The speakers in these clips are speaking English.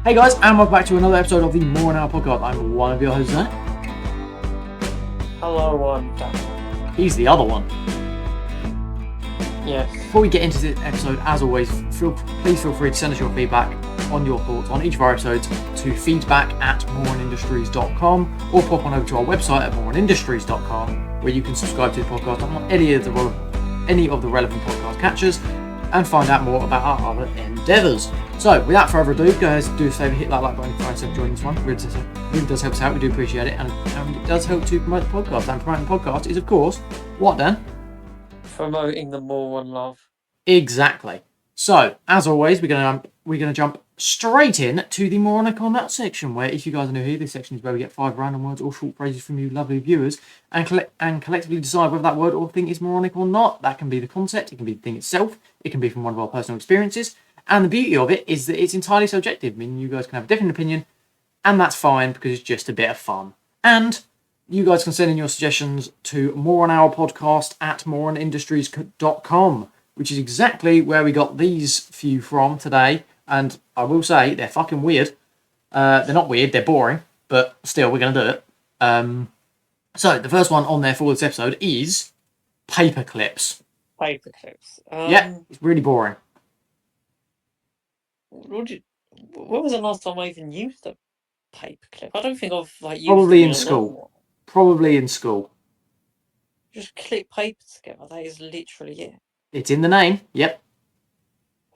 Hey guys, and welcome back to another episode of the More Now podcast. I'm one of your hosts, Zach. Hello, I'm Dan. He's the other one. Yes. Before we get into this episode, as always, please feel free to send us your feedback on your thoughts on each of our episodes to feedback@moreandindustries.com or pop on over to our website at moreandindustries.com, where you can subscribe to the podcast on any of the relevant podcast catchers and find out more about our other endeavours. So, without further ado, guys, do us a favour, hit that like button if you find yourself joining this one. It really does help us out. We do appreciate it, and it does help to promote the podcast. And promoting the podcast is, of course, what, Dan? Promoting the More One Love. Exactly. So, as always, we're gonna jump straight in to the Moronic on that section, where, if you guys are new here, this section is where we get 5 random words or short phrases from you lovely viewers, and collectively decide whether that word or thing is moronic or not. That can be the concept, it can be the thing itself, it can be from one of our personal experiences, and the beauty of it is that it's entirely subjective, meaning you guys can have a different opinion, and that's fine because it's just a bit of fun. And you guys can send in your suggestions to moreonhourpodcast@moreonindustries.com, which is exactly where we got these few from today. And I will say, they're fucking weird. They're not weird, they're boring, but still, we're going to do it. So, the first one on there for this episode is paper clips. Paper clips. Yeah, it's really boring. When was the last time I even used a paper clip? I don't think I've used Probably them in school. Probably in school. Just clip paper together. That is literally it. It's in the name. Yep.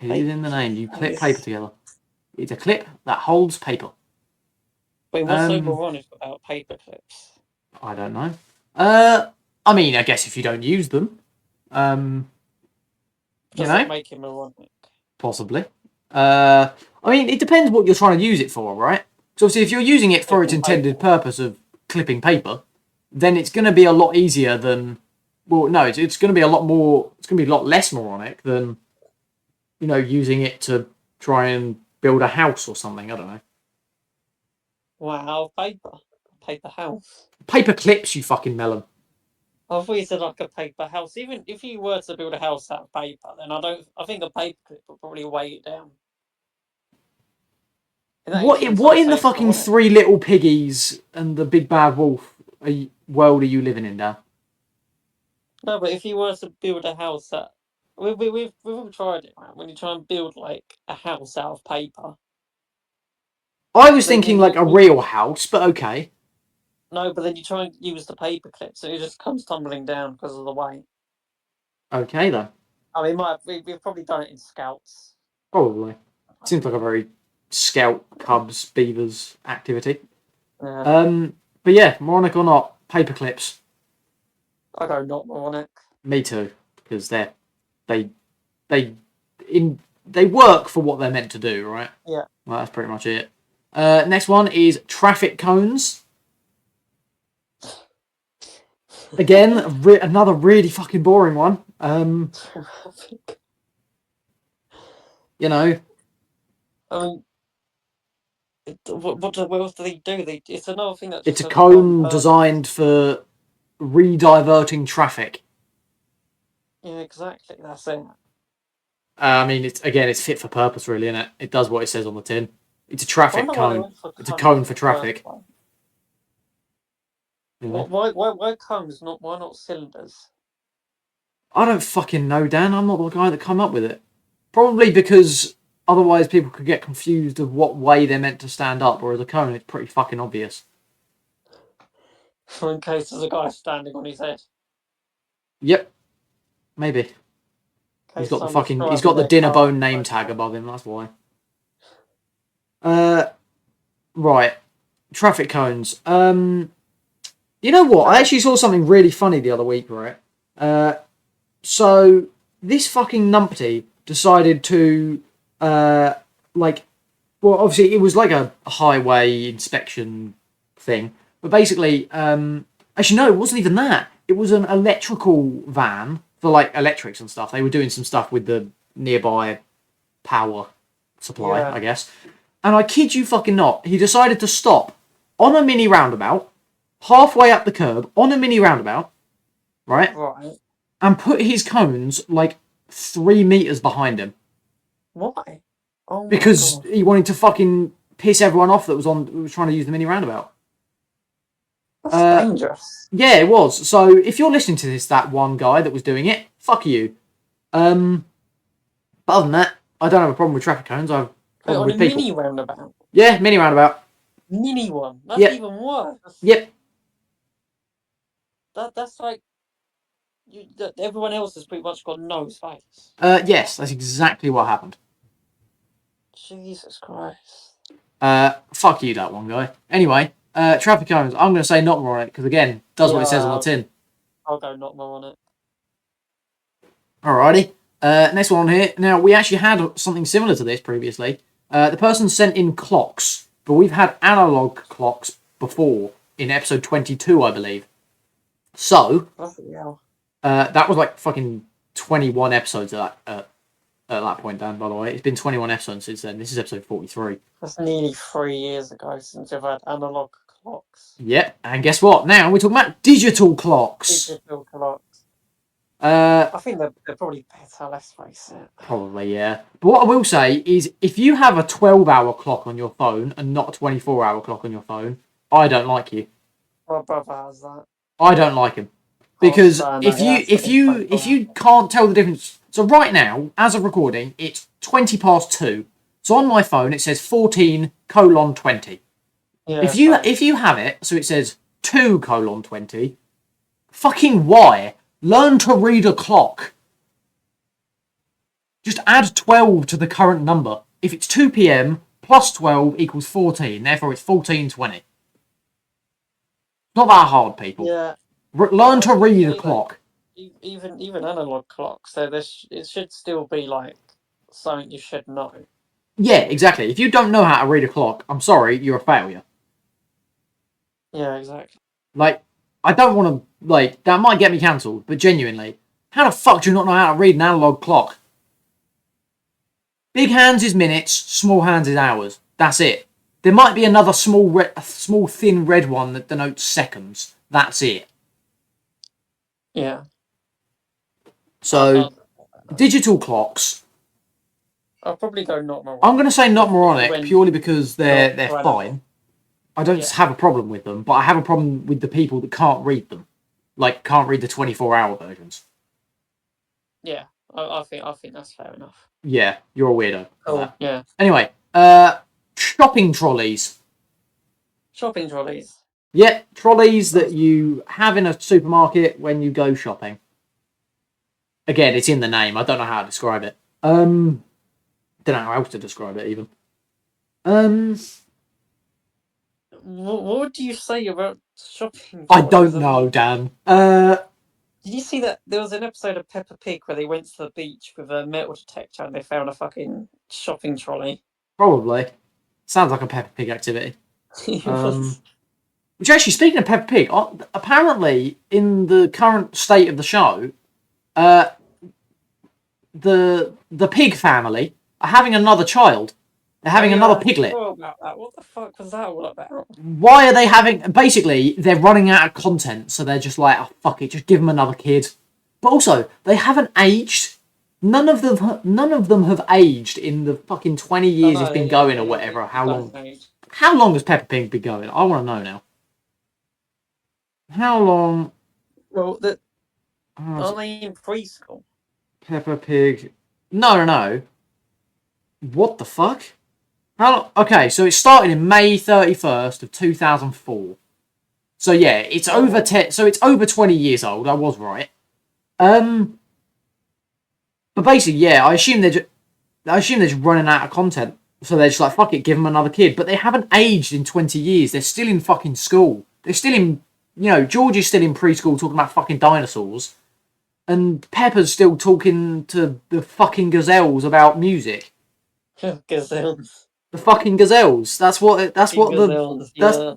It is in the name. You clip paper together. It's a clip that holds paper. Wait, what's so moronic about paper clips? I don't know. I mean, I guess if you don't use them, Does it make it moronic? Possibly. I mean, it depends what you're trying to use it for, right? So obviously, if you're using it for its intended purpose of clipping paper, then it's going to be a lot easier than. Well, no, it's going to be a lot more. It's going to be a lot less moronic than, using it to try and build a house or something. I don't know. Wow, paper house. Paper clips, you fucking melon. I thought you said like a paper house. Even if you were to build a house out of paper, then I think a paper clip would probably weigh it down. What in the fucking Three Little Piggies and the Big Bad Wolf world are you living in, Dan? No, but if you were to build a house that we've all tried it, right? When you try and build like a house out of paper. I was thinking like a real house, but okay. No, but then you try and use the paper clip, so it just comes tumbling down because of the weight. Okay then. I mean, we've probably done it in Scouts. Probably. Seems like a very Scout, Cubs, Beavers activity. Yeah. But yeah, moronic or not, paper clips. I go not moronic. Me too, because they work for what they're meant to do, right? Yeah. Well, that's pretty much it. Next one is traffic cones. Again, another really fucking boring one. You know. I mean, what else do they do? It's another thing that's. It's a cone designed for re-diverting traffic. Yeah, exactly. That's it. I mean, it's fit for purpose, really, isn't it? It does what it says on the tin. It's a traffic cone. It's a cone for traffic. Why cones? Why not cylinders? I don't fucking know, Dan. I'm not the guy that come up with it. Probably because otherwise people could get confused of what way they're meant to stand up, whereas a cone, it's pretty fucking obvious. In case there's a guy standing on his head. Yep. Maybe. He's got the Dinnerbone name tag above him, that's why. Right. Traffic cones. You know what? I actually saw something really funny the other week, right? So this fucking numpty decided to obviously it was like a highway inspection thing, but basically actually no, it wasn't even that. It was an electrical van for like electrics and stuff. They were doing some stuff with the nearby power supply, I guess. And I kid you fucking not, he decided to stop on a mini roundabout, halfway up the curb, on a mini roundabout, right? Right. And put his cones like 3 meters behind him. Why? Oh my because God. he wanted to fucking piss everyone off that was trying to use the mini roundabout. That's dangerous. Yeah, it was. So if you're listening to this, that one guy that was doing it, fuck you. But other than that, I don't have a problem with traffic cones. I have a But problem on with a people. mini roundabout. Yeah, mini roundabout. Mini one. That's Yep. even worse. Yep. That's like everyone else has pretty much got no space. Yes, that's exactly what happened. Jesus Christ. Fuck you, that one guy. Anyway, traffic cones. I'm going to say not more on it because again, does what it says on the tin. I'll go not more on it. Alrighty. Next one on here. Now, we actually had something similar to this previously. The person sent in clocks, but we've had analog clocks before in episode 22, I believe. So, that was like fucking 21 episodes at that point, Dan, by the way. It's been 21 episodes since then. This is episode 43. That's nearly 3 years ago since I've had analog clocks. Yep, and guess what? Now we're talking about digital clocks. Digital clocks. I think they're probably better, let's face it. Probably, yeah. But what I will say is, if you have a 12-hour clock on your phone and not a 24-hour clock on your phone, I don't like you. My brother has that. I don't like him. Because if you can't tell the difference... So right now, as of recording, it's 2:20. So on my phone, it says 14:20. Yeah, If you have it, so it says 2:20, fucking why? Learn to read a clock. Just add 12 to the current number. If it's 2 p.m. plus 12 equals 14, therefore it's 14:20. Not that hard, people. Yeah. Learn to read a clock. Even analog clocks, so it should still be like something you should know. Yeah, exactly. If you don't know how to read a clock, I'm sorry, you're a failure. Yeah, exactly. Like, I don't want to, like, that might get me cancelled, but genuinely, how the fuck do you not know how to read an analog clock? Big hands is minutes, small hands is hours. That's it. There might be another small thin red one that denotes seconds. That's it. Yeah. So, digital clocks. I'll probably go not more. I'm going to say not moronic purely because they're fine. I don't have a problem with them, but I have a problem with the people that can't read them. Like, can't read the 24-hour versions. Yeah, I think that's fair enough. Yeah, you're a weirdo. Oh, yeah. Anyway, shopping trolleys. Shopping trolleys. Yeah, trolleys that you have in a supermarket when you go shopping. Again, it's in the name. I don't know how to describe it. Don't know how else to describe it even. What do you say about shopping trolleys? I don't know, Dan. Did you see that there was an episode of Peppa Pig where they went to the beach with a metal detector and they found a fucking shopping trolley? Probably. Sounds like a Peppa Pig activity. It was. Which actually, speaking of Peppa Pig, apparently in the current state of the show, the pig family are having another child. They're having another piglet. About that. What the fuck was that all about? Why are they having... Basically, they're running out of content, so they're just like, oh, fuck it, just give them another kid. But also, they haven't aged. None of them have aged in the fucking 20 years it's been going or whatever. How long has Peppa Pig been going? I want to know now. How long... Well, are they in preschool? Peppa Pig... No. What the fuck? Okay, so it started in May 31st of 2004. So yeah, it's over 10. So it's over 20 years old. I was right. But basically, yeah, I assume they're just running out of content. So they're just like, fuck it, give them another kid. But they haven't aged in 20 years. They're still in fucking school. They're still in, George is still in preschool talking about fucking dinosaurs. And Peppa's still talking to the fucking gazelles about music. Gazelles. The fucking gazelles. That's what gazelles, yeah.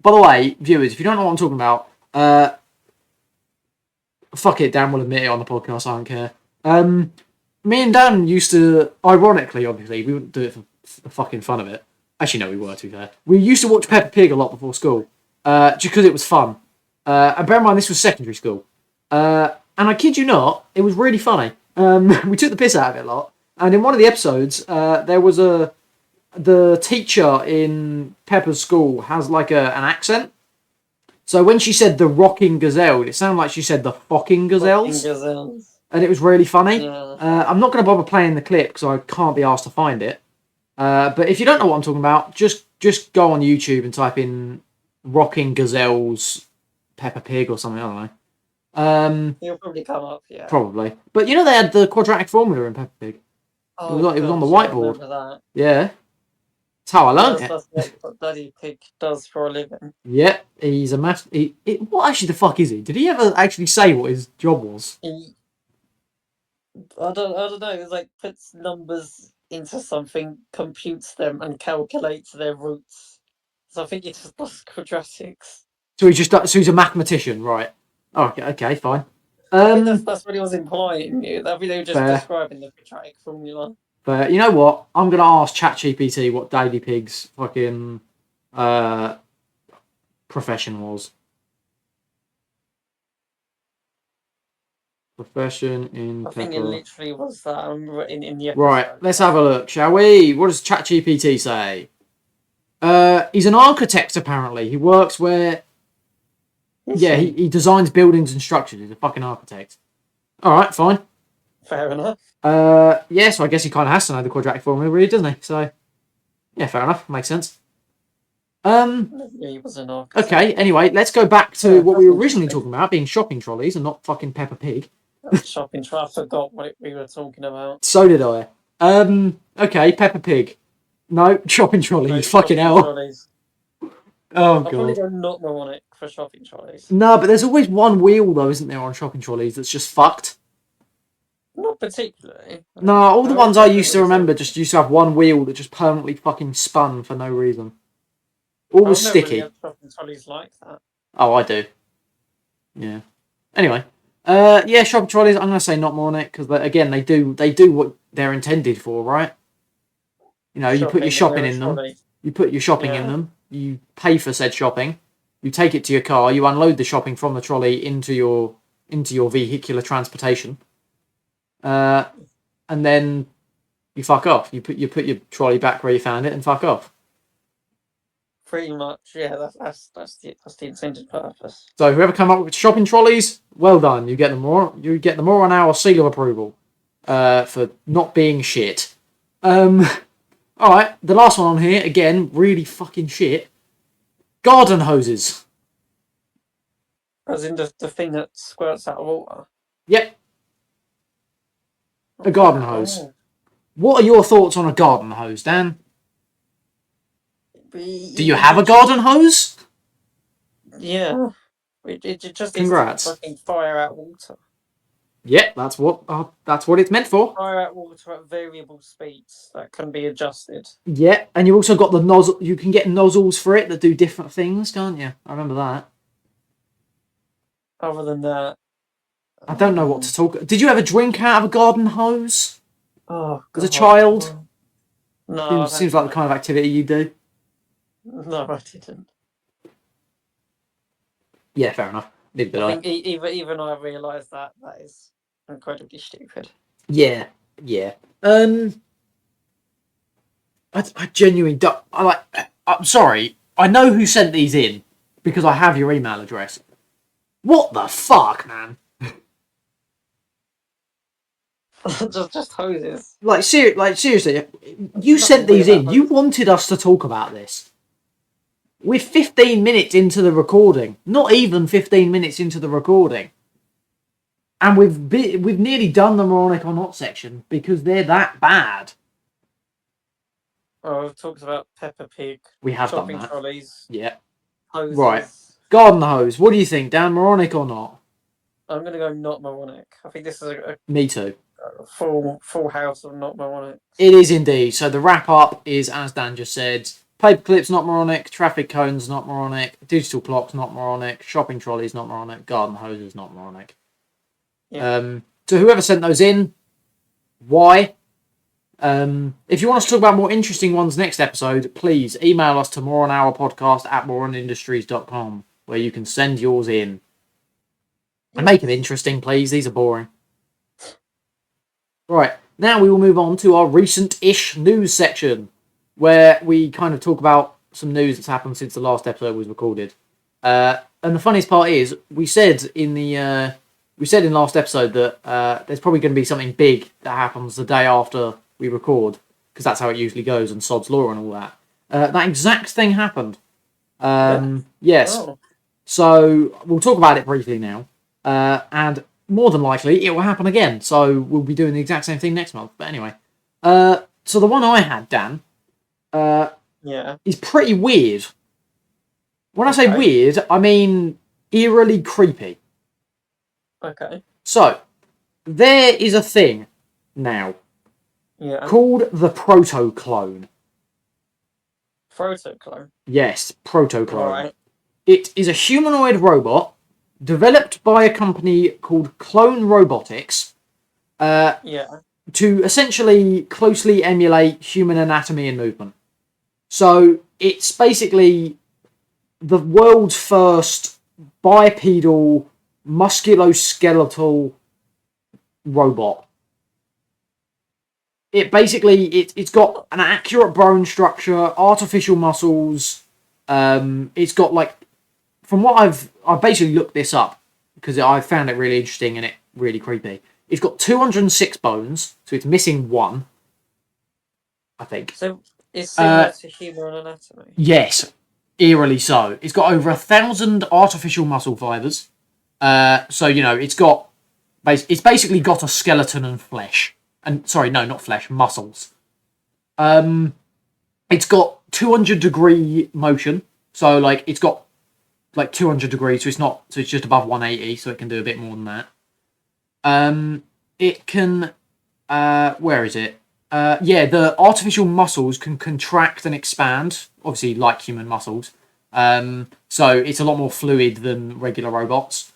By the way, viewers, if you don't know what I'm talking about, fuck it, Dan will admit it on the podcast, I don't care. Me and Dan used to, ironically, obviously, we wouldn't do it for the fucking fun of it. Actually, no, we were, to be fair. We used to watch Peppa Pig a lot before school, just because it was fun. And bear in mind, this was secondary school. And I kid you not, it was really funny. We took the piss out of it a lot. And in one of the episodes, there was the teacher in Pepper's school has like an accent. So when she said the rocking gazelle, it sounded like she said the fucking gazelles, and it was really funny. Yeah. I'm not going to bother playing the clip because I can't be asked to find it. But if you don't know what I'm talking about, just go on YouTube and type in rocking gazelles Peppa Pig or something. I don't know. He'll probably come up, yeah. Probably. But you know they had the quadratic formula in Peppa Pig. Oh, It was on the gosh, I whiteboard. remember that. Yeah. That's how I learned it. That's what Daddy Pig does for a living. Yep, he's a math. What actually the fuck is he? Did he ever actually say what his job was? I don't know. It's like puts numbers into something, computes them, and calculates their roots. So I think he just does quadratics. So he's a mathematician, right? Oh, okay, fine. I think that's what he was implying. I think they were just Fair. describing the quadratic formula. But you know what? I'm gonna ask ChatGPT what Daddy Pig's fucking profession was. Profession in I think it Pepper. literally was that in the episode. Right, let's have a look, shall we? What does ChatGPT say? He's an architect apparently. He works where he designs buildings and structures. He's a fucking architect. Alright, fine. Fair enough. So I guess he kind of has to know the quadratic formula, really, doesn't he? So, yeah, fair enough. Makes sense. Yeah, he was an architect. Okay, anyway, let's go back to what we were originally talking about, being shopping trolleys and not fucking Peppa Pig. Shopping trolley. I forgot what we were talking about. So did I. Okay, Peppa Pig. No, shopping trolleys. Fucking hell. Trolleys. Oh, I'll probably God. go not moronic for shopping trolleys. No, but there's always one wheel, though, isn't there, on shopping trolleys that's just fucked? Not particularly. No, all the ones I used to remember just used to have one wheel that just permanently fucking spun for no reason. Always I've never sticky. really had shopping trolleys like that. Oh, I do. Yeah. Anyway. Shopping trolleys, I'm going to say not moronic, because, again, they do what they're intended for, right? You know, you put your shopping in them. You put your shopping in them. You pay for said shopping. You take it to your car. You unload the shopping from the trolley into your vehicular transportation. And then you fuck off. You put your trolley back where you found it and fuck off. Pretty much, yeah. That's the intended purpose. So whoever come up with shopping trolleys, well done. You get the more on our seal of approval for not being shit. All right, the last one on here again, really fucking shit. Garden hoses. As in the thing that squirts out of water. Yep. A garden hose. Oh. What are your thoughts on a garden hose, Dan? Do you have a garden hose? Yeah. It just Congrats. is to fucking fire out water. Yep, that's what it's meant for. Fire out water at variable speeds that can be adjusted. Yeah, and you've also got the nozzle. You can get nozzles for it that do different things, can't you? I remember that. Other than that, I don't know what to talk. Did you ever drink out of a garden hose oh, as a God. child? No. Seems like the kind of activity you do. No, I didn't. Yeah, fair enough. Neither did I I. think even I realised that is incredibly stupid. Yeah. I genuinely don't. I'm sorry. I know who sent these in because I have your email address. What the fuck, man? just hoses. Seriously, you sent these in. You wanted us to talk about this. We're 15 minutes into the recording. Not even 15 minutes into the recording. And we've nearly done the moronic or not section because they're that bad. Oh, we've talked about Peppa Pig. We have done shopping that. trolleys. Yeah. Hoses. Right. Garden hose. What do you think, Dan? Moronic or not? I'm going to go not moronic. I think this is a Me too. full house of not moronic. It is indeed. So the wrap up is, as Dan just said, paper clips not moronic, traffic cones not moronic, digital clocks not moronic, shopping trolleys not moronic, garden hoses not moronic. Yeah. So whoever sent those in, why? If you want us to talk about more interesting ones next episode, please email us to moreonhourpodcast@moreonindustries.com, where you can send yours in. And make it interesting, please. These are boring. Right, now we will move on to our recent-ish news section. where we kind of talk about some news that's happened since the last episode was recorded. And the funniest part is, we said in last episode that there's probably going to be something big that happens the day after we record, because that's how it usually goes, and Sod's Law and all that. That exact thing happened. Yes. Oh, So we'll talk about it briefly now, and more than likely it will happen again. So we'll be doing the exact same thing next month. But anyway, so the one I had, Dan, yeah. is pretty weird. When I say Okay. weird, I mean eerily creepy. Okay. So there is a thing now Yeah. called the protoclone. Protoclone. Yes, protoclone. Right. It is a humanoid robot developed by a company called Clone Robotics Yeah. to essentially closely emulate human anatomy and movement. So it's basically the world's first bipedal musculoskeletal robot. It's got an accurate bone structure, artificial muscles. It's got like, from what I've basically looked this up because I found it really interesting and it really creepy. It's got 206 bones, so it's missing one, I think. So it's similar to human anatomy. Yes, eerily so. It's got over 1,000 artificial muscle fibers. So it's basically got a skeleton and flesh. And sorry, no, not flesh, muscles. It's got 200-degree motion. So like it's got like 200 degrees, so it's just above 180, so it can do a bit more than that. It can where is it? The artificial muscles can contract and expand, obviously like human muscles. So it's a lot more fluid than regular robots.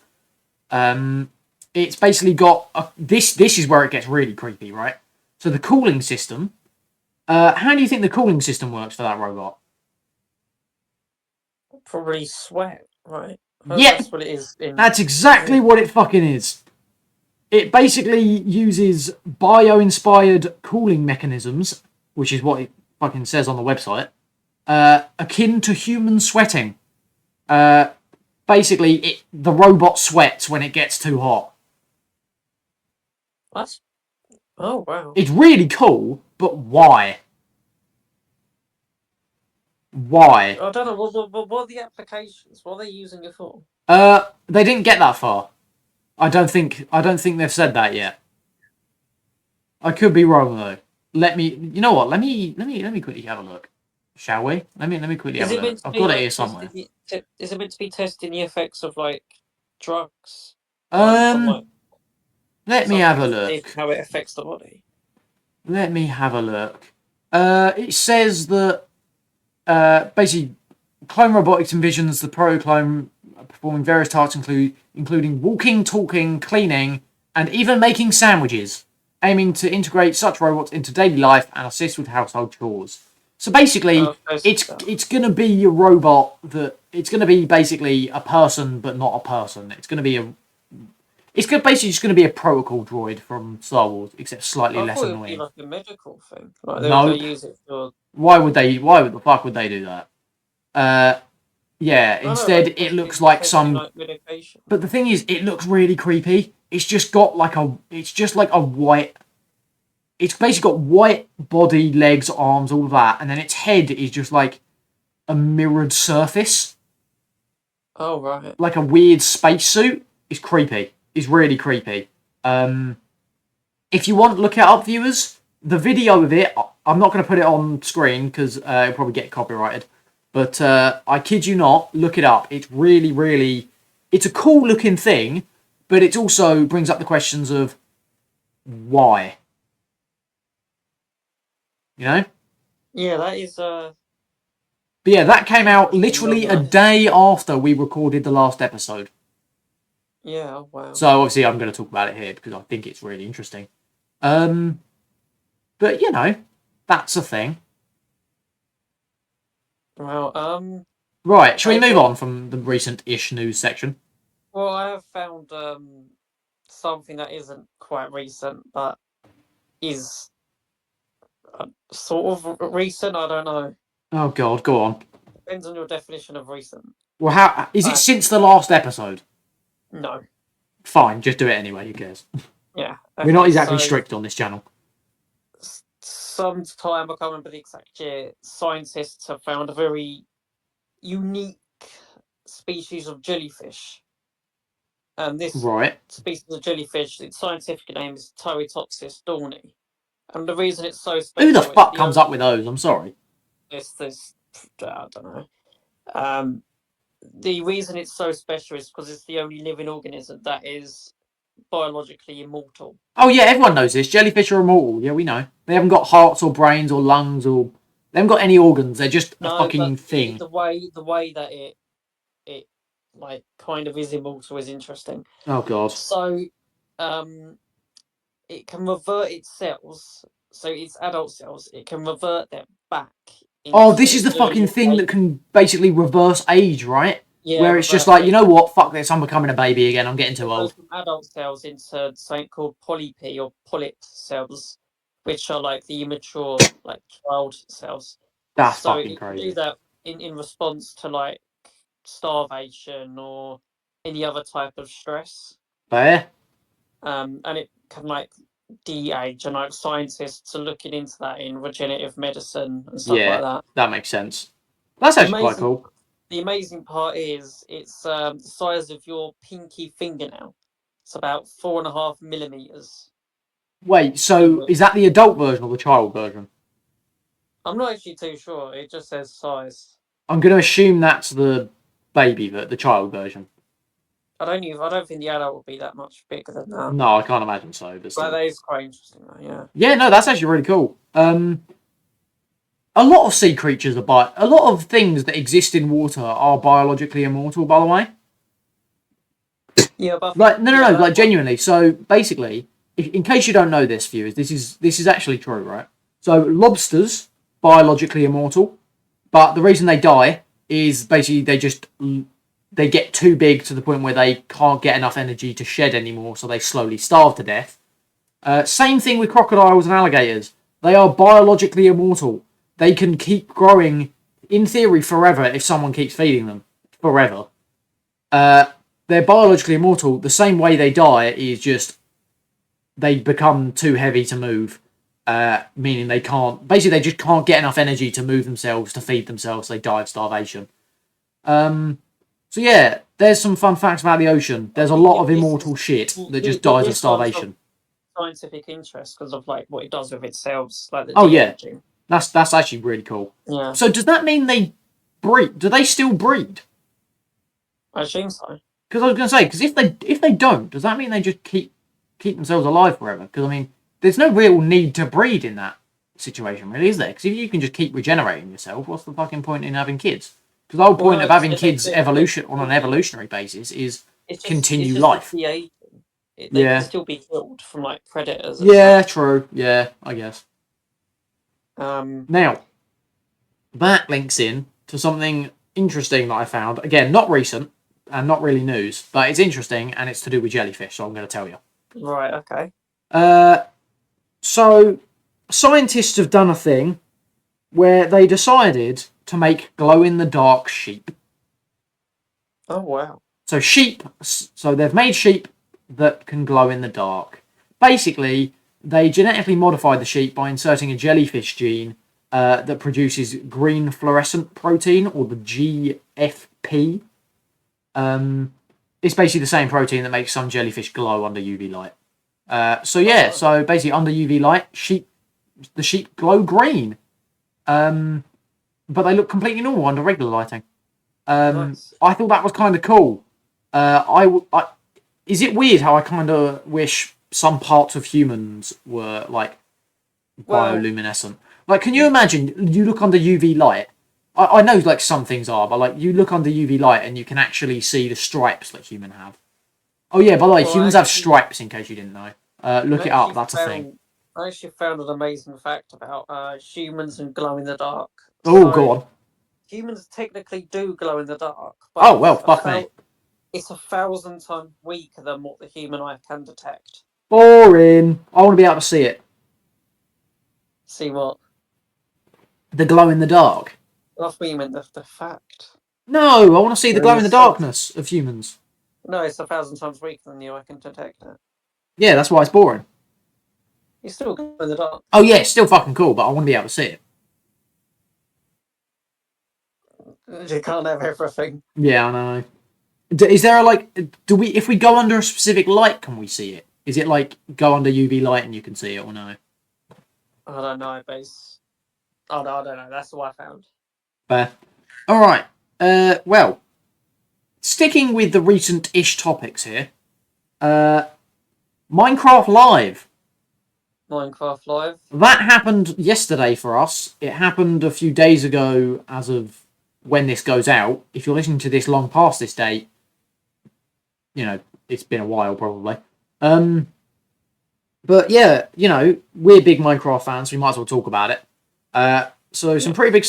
It's basically got this is where it gets really creepy, right? So the cooling system. How do you think the cooling system works for that robot? Probably sweat, right? Yeah, That's what it is. that's exactly what it fucking is. It basically uses bio-inspired cooling mechanisms, which is what it fucking says on the website, akin to human sweating. Basically, the robot sweats when it gets too hot. That's. Oh wow. It's really cool, but why? Why? I don't know. What are the applications? What are they using it for? They didn't get that far. I don't think they've said that yet. I could be wrong though. You know what? Let me quickly have a look. Shall we? Let me quickly have a look. I've got it here somewhere. Is it meant to be testing the effects of like drugs? Let me have a look. How it affects the body. Let me have a look. It says that basically Clone Robotics envisions the Protoclone performing various tasks including walking, talking, cleaning, and even making sandwiches, aiming to integrate such robots into daily life and assist with household chores. So basically, it's going to be a robot it's going to be basically a person, but not a person. It's basically just going to be a protocol droid from Star Wars, except slightly less annoying. It would be like a medical thing. Like No. they use it for. Why the fuck would they do that? Instead it looks like some. Like medication. But the thing is, it looks really creepy. It's just like a white. It's basically got white body, legs, arms, all of that, and then its head is just like a mirrored surface. Oh right. Like a weird spacesuit. It's creepy. It's really creepy. If you want, look it up, viewers. The video of it, I'm not going to put it on screen because it'll probably get copyrighted. But I kid you not, look it up. It's really, really... It's a cool looking thing, but it also brings up the questions of why. You know? Yeah, that is... But yeah, that came out literally a day after we recorded the last episode. Yeah, wow. So obviously I'm going to talk about it here because I think it's really interesting. But you know, that's a thing. Well, Right, shall we move on from the recent-ish news section? Well, I have found something that isn't quite recent, but is Sort of recent, I don't know. Oh God, go on. Depends on your definition of recent. Well, how is it since the last episode? No. Fine, just do it anyway. Who cares? Yeah. We're not Okay, exactly so strict on this channel. sometime, I can't remember the exact year, scientists have found a very unique species of jellyfish. And this Right. species of jellyfish, its scientific name is Turritopsis dawni. And the reason it's so Who the special, fuck comes up with those? I'm sorry. this I don't know. The reason it's so special is because it's the only living organism that is biologically immortal. Oh yeah, everyone knows this. Jellyfish are immortal. Yeah, we know. They haven't got hearts or brains or lungs or they haven't got any organs. They're just a fucking thing. The way that it like kind of is immortal is interesting. Oh God. So, it can revert its cells. So its adult cells, it can revert them back. Oh, this is the fucking thing that can basically reverse age, right? Yeah, where it's just like, you know what, fuck this, I'm becoming a baby again, I'm getting too old. From adult cells into something called polypi or polyp cells, which are like the immature, like child cells. That's so fucking it can crazy. do that in response to like starvation or any other type of stress. Fair. And it can like de-age, and like scientists are looking into that in regenerative medicine and stuff like that. That makes sense. That's actually quite cool. The amazing part is it's the size of your pinky fingernail. It's about 4.5 millimeters. Wait, so is that the adult version or the child version? I'm not actually too sure. It just says size. I'm going to assume that's the baby, the child version. I don't think the adult would be that much bigger than that. No, I can't imagine so. But that is quite interesting, though. Yeah. Yeah, no, that's actually really cool. A lot of sea creatures are a lot of things that exist in water are biologically immortal. By the way. Yeah, but like no, like genuinely. So basically, in case you don't know this, viewers, this is actually true, right? So lobsters biologically immortal, but the reason they die is basically they get too big to the point where they can't get enough energy to shed anymore, so they slowly starve to death. Same thing with crocodiles and alligators. They are biologically immortal. They can keep growing, in theory, forever if someone keeps feeding them. Forever. They're biologically immortal. The same way they die is just they become too heavy to move, meaning they can't. Basically, they just can't get enough energy to move themselves to feed themselves. So they die of starvation. So yeah, there's some fun facts about the ocean. There's a lot of immortal shit that just dies of starvation. Scientific interest because of like what it does with its cells, like the de-aging. That's actually really cool. Yeah. So does that mean they breed? Do they still breed? I assume so. Because I was going to say, because if they don't, does that mean they just keep themselves alive forever? Because I mean, there's no real need to breed in that situation, really, is there? Because if you can just keep regenerating yourself, what's the fucking point in having kids? Because the whole point of having kids on an evolutionary basis is continue life. They can still be killed from like predators. Yeah, true. Yeah, I guess. Now, that links in to something interesting that I found. Again, not recent and not really news, but it's interesting and it's to do with jellyfish, so I'm going to tell you. Right, okay. So, scientists have done a thing where they decided to make glow-in-the-dark sheep. Oh, wow. So they've made sheep that can glow in the dark. Basically, they genetically modified the sheep by inserting a jellyfish gene that produces green fluorescent protein, or the GFP. It's basically the same protein that makes some jellyfish glow under UV light. So basically under UV light, the sheep glow green. But they look completely normal under regular lighting. Nice. I thought that was kind of cool. Is it weird how I kind of wish some parts of humans were like bioluminescent? Like, can you imagine? You look under UV light. I know like some things are, but like you look under UV light and you can actually see the stripes that humans have. Oh yeah, by the way, humans have stripes. In case you didn't know, look it up. That's a thing. I actually found an amazing fact about humans and glow in the dark. Oh, go on. Humans technically do glow in the dark. But oh well, fuck me. It's 1,000 times weaker than what the human eye can detect. Boring. I want to be able to see it. See what? The glow in the dark. I thought you meant the fact. No, I want to see the Yeah, glow in the it's darkness of humans. No, it's 1,000 times weaker than you. I can detect it. Yeah, that's why it's boring. You still go in the dark. Oh yeah, it's still fucking cool, but I want to be able to see it. You can't have everything. Yeah, I know. Is there a do we if we go under a specific light, can we see it? Is it like go under UV light and you can see it, or no? I don't know, base. Oh no, I don't know. That's what I found. Fair. All right. Well, sticking with the recent-ish topics here. Minecraft Live. Minecraft Live. That happened yesterday for us. It happened a few days ago as of when this goes out. If you're listening to this long past this date, you know, it's been a while probably. But yeah, you know, we're big Minecraft fans, so we might as well talk about it. So some pretty big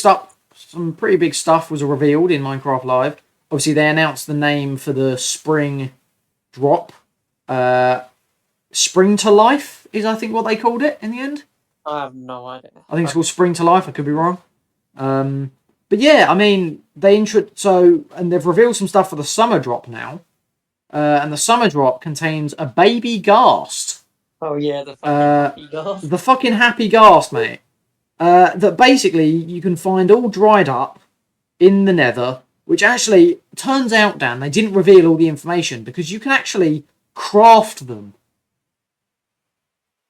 stuff was revealed in Minecraft Live. Obviously, they announced the name for the spring drop. Spring to Life is, I think, what they called it in the end. I have no idea. I think it's called Spring to Life. I could be wrong. But yeah, I mean, and they've revealed some stuff for the summer drop now. And the summer drop contains a baby ghast. Oh yeah, the fucking happy ghast. The fucking happy ghast, mate. That basically you can find all dried up in the Nether, which actually turns out, Dan, they didn't reveal all the information because you can actually craft them.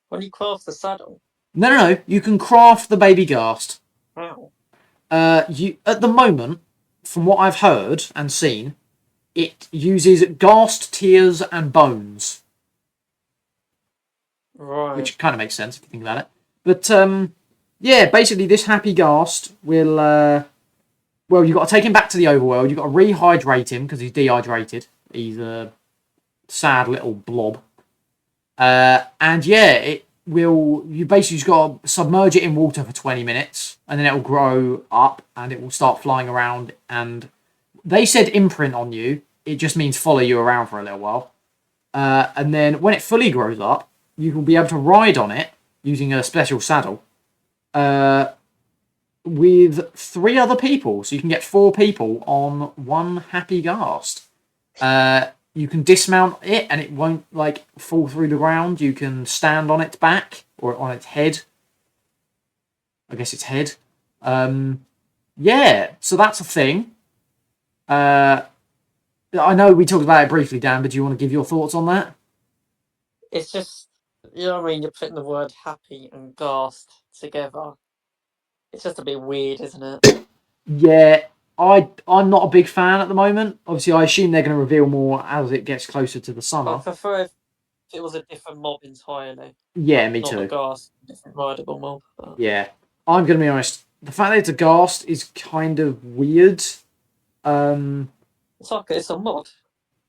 When you craft the saddle. No. You can craft the baby ghast. How? You at the moment, from what I've heard and seen, it uses ghast tears and bones. Right. Which kind of makes sense if you think about it. But yeah, basically this happy ghast will well, you've got to take him back to the overworld. You've got to rehydrate him because he's dehydrated. He's a sad little blob. And yeah, you basically just got to submerge it in water for 20 minutes and then it will grow up and it will start flying around. And they said imprint on you. It just means follow you around for a little while. And then when it fully grows up, you will be able to ride on it using a special saddle with 3 other people. So you can get 4 people on one happy ghast. You can dismount it and it won't like fall through the ground. You can stand on its back or on its head. I guess its head. Yeah, so that's a thing. I know we talked about it briefly, Dan, but do you want to give your thoughts on that? It's just, you know what I mean? You're putting the word happy and ghast together. It's just a bit weird, isn't it? Yeah, I'm not a big fan at the moment. Obviously, I assume they're going to reveal more as it gets closer to the I summer. prefer if it was a different mob entirely. Yeah, me Not too. the ghast, different rideable mob. But... Yeah, I'm going to be honest. The fact that it's a ghast is kind of weird. It's a mod.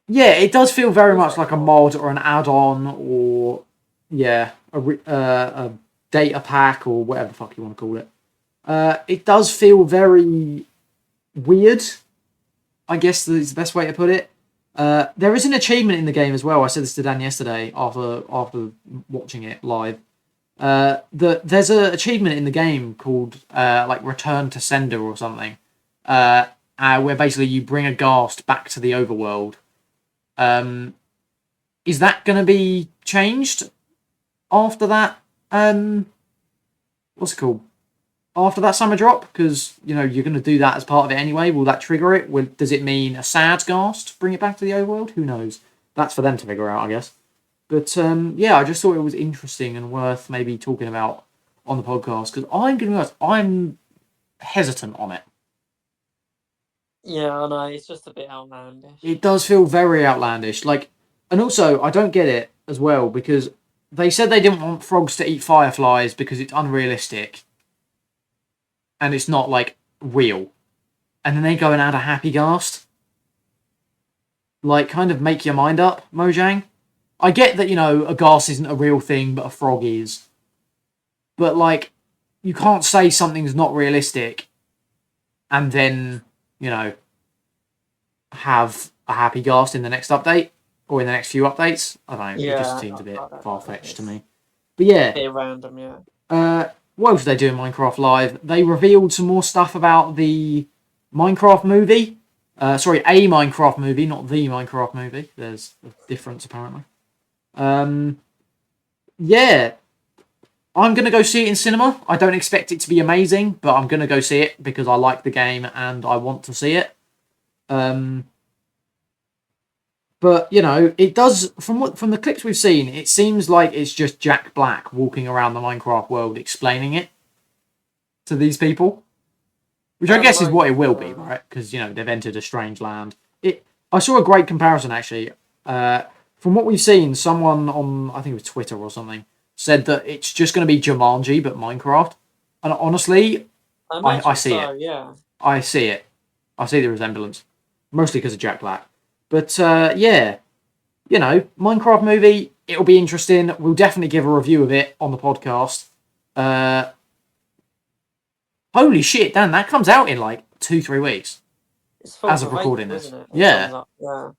Yeah, it does feel very much like a mod or an add-on or yeah, a data pack or whatever the fuck you want to call it. It does feel very weird. I guess is the best way to put it. There is an achievement in the game as well. I said this to Dan yesterday after watching it live. There's an achievement in the game called like Return to Sender or something, where basically you bring a ghast back to the overworld. Is that going to be changed after that? What's it called? After that summer drop? Because, you know, you're going to do that as part of it anyway. Will that trigger it? Does it mean a sad ghast? Bring it back to the overworld? Who knows? That's for them to figure out, I guess. But, yeah, I just thought it was interesting and worth maybe talking about on the podcast. Because I'm going to be honest, I'm hesitant on it. Yeah, I know. It's just a bit outlandish. It does feel very outlandish. Like, and also, I don't get it as well because they said they didn't want frogs to eat fireflies because it's unrealistic. And it's not, like, real. And then they go and add a happy ghast. Like, kind of make your mind up, Mojang. I get that, you know, a ghast isn't a real thing, but a frog is. But, like, you can't say something's not realistic and then, you know, have a happy ghast in the next update or in the next few updates. I don't know. Yeah, it just seems a bit far-fetched to me. But yeah. A bit random, yeah. what else did they do in Minecraft Live? They revealed some more stuff about the Minecraft movie. Sorry, a Minecraft movie, not the Minecraft movie. There's a difference apparently. Yeah, I'm gonna go see it in cinema. I don't expect it to be amazing, but I'm gonna go see it because I like the game and I want to see it. But you know, it does from the clips we've seen, it seems like it's just Jack Black walking around the Minecraft world explaining it to these people, which I guess is what it will be, right? Because you know they've entered a strange land. I saw a great comparison actually. From what we've seen, someone on I think it was Twitter or something said that it's just going to be Jumanji but Minecraft, and honestly, I see it. Yeah, I see it. I see the resemblance, mostly because of Jack Black. But yeah, you know, Minecraft movie, it'll be interesting. We'll definitely give a review of it on the podcast. Holy shit, Dan, that comes out in like 2-3 weeks. As of recording this. Yeah. So